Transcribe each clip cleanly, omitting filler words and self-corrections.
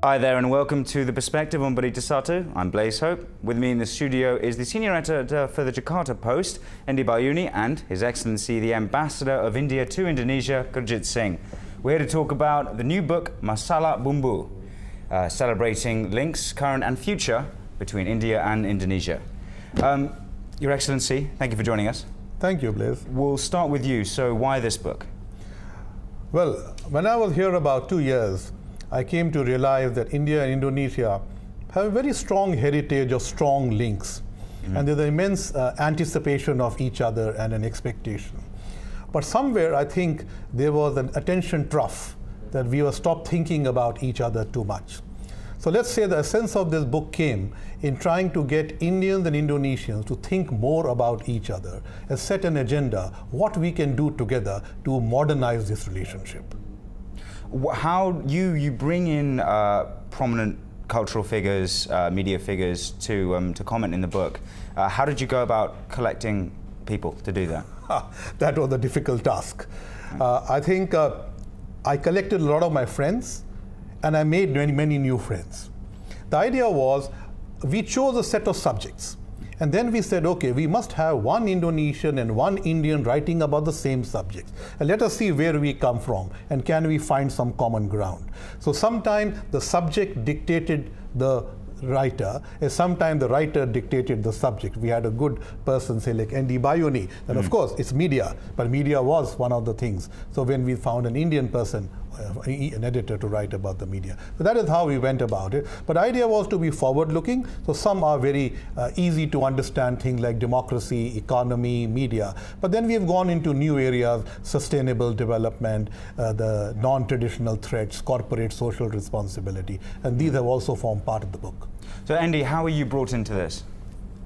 Hi there and welcome to The Perspective on Berita Satu. I'm Blaze Hope. With me in the studio is the senior editor for the Jakarta Post, Endi Bayuni, and His Excellency the Ambassador of India to Indonesia, Gurjit Singh. We're here to talk about the new book, Masalah Bumbu, celebrating links, current and future, between India and Indonesia. Your Excellency, thank you for joining us. Thank you, Blaze. We'll start with you. So why this book? Well, when I was here about 2 years, I came to realize that India and Indonesia have a very strong heritage of strong links. And there's an immense anticipation of each other and an expectation. But somewhere, I think, there was an attention trough that we were stopped thinking about each other too much. So let's say the essence of this book came in trying to get Indians and Indonesians to think more about each other and set an agenda, what we can do together to modernize this relationship. How you bring in prominent cultural figures, media figures to comment in the book. How did you go about collecting people to do that? That was a difficult task. I think I collected a lot of my friends and I made many new friends. The idea was we chose a set of subjects. And then we said, okay, we must have one Indonesian and one Indian writing about the same subject. And let us see where we come from and can we find some common ground. So sometimes the subject dictated the writer, and sometimes the writer dictated the subject. We had a good person, say like Endi Bayuni, and of course it's media, but media was one of the things. So when we found an Indian person, an editor to write about the media. So that is how we went about it. But the idea was to be forward-looking. So some are very easy to understand things like democracy, economy, media. But then we have gone into new areas, sustainable development, the non-traditional threats, corporate social responsibility. And these have also formed part of the book. So Endi, how were you brought into this?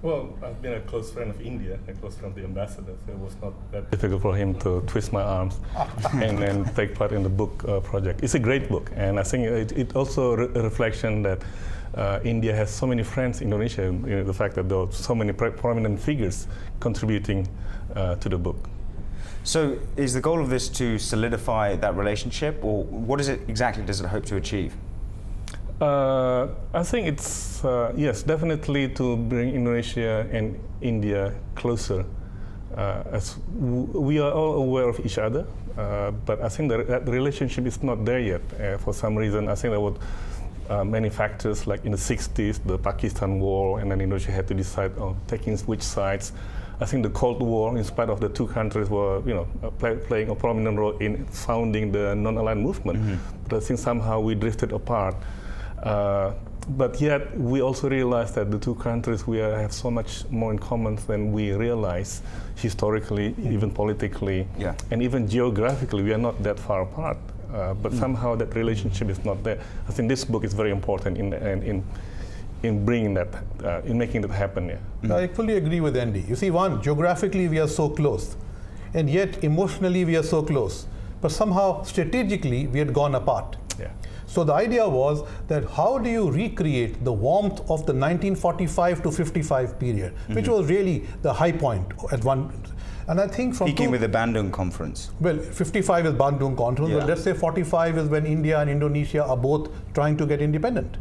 Well, I've been a close friend of India, a close friend of the ambassador, so it was not that difficult for him to twist my arms and take part in the book project. It's a great book, and I think it also a reflection that India has so many friends in Indonesia, the fact that there are so many prominent figures contributing to the book. So is the goal of this to solidify that relationship, or what is it exactly does it hope to achieve? I think it's, yes, definitely to bring Indonesia and India closer. As we are all aware of each other, but I think that the relationship is not there yet. For some reason, I think there were many factors, like in the 60s, the Pakistan war, and then Indonesia had to decide on taking which sides. I think the Cold War, in spite of the two countries were, playing a prominent role in founding the non-aligned movement. But I think somehow we drifted apart. But yet, we also realize that the two countries have so much more in common than we realize historically, even politically, and even geographically. We are not that far apart. But somehow that relationship is not there. I think this book is very important in bringing that, in making that happen. I fully agree with Endi. You see, geographically we are so close, and yet emotionally we are so close. But somehow, strategically, we had gone apart. So the idea was that how do you recreate the warmth of the 1945 to 55 period, which was really the high point at one. And I think from speaking with the Bandung Conference. Well, 55 is Bandung Conference, but let's say 45 is when India and Indonesia are both trying to get independent.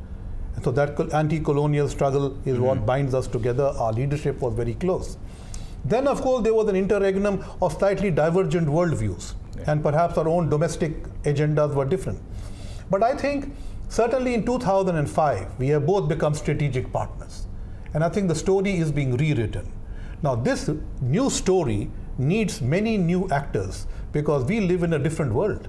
And so that anti-colonial struggle is what binds us together. Our leadership was very close. Then, of course, there was an interregnum of slightly divergent worldviews, and perhaps our own domestic agendas were different. But I think certainly in 2005, we have both become strategic partners. And I think the story is being rewritten. Now, this new story needs many new actors because we live in a different world.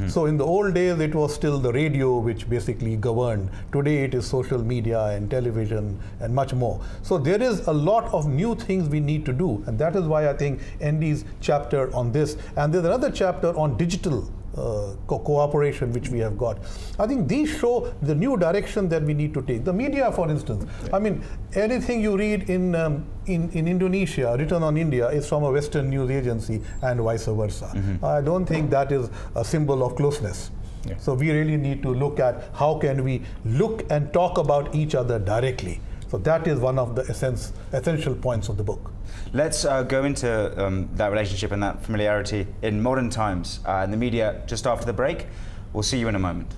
So in the old days, it was still the radio which basically governed. Today, it is social media and television and much more. So there is a lot of new things we need to do. And that is why I think Endi's chapter on this, and there's another chapter on digital cooperation which we have got. I think these show the new direction that we need to take. The media, for instance, I mean, anything you read in Indonesia written on India is from a Western news agency and vice versa. I don't think that is a symbol of closeness. So we really need to look at how can we look and talk about each other directly. So that is one of the essential points of the book. Let's go into that relationship and that familiarity in modern times in the media just after the break. We'll see you in a moment.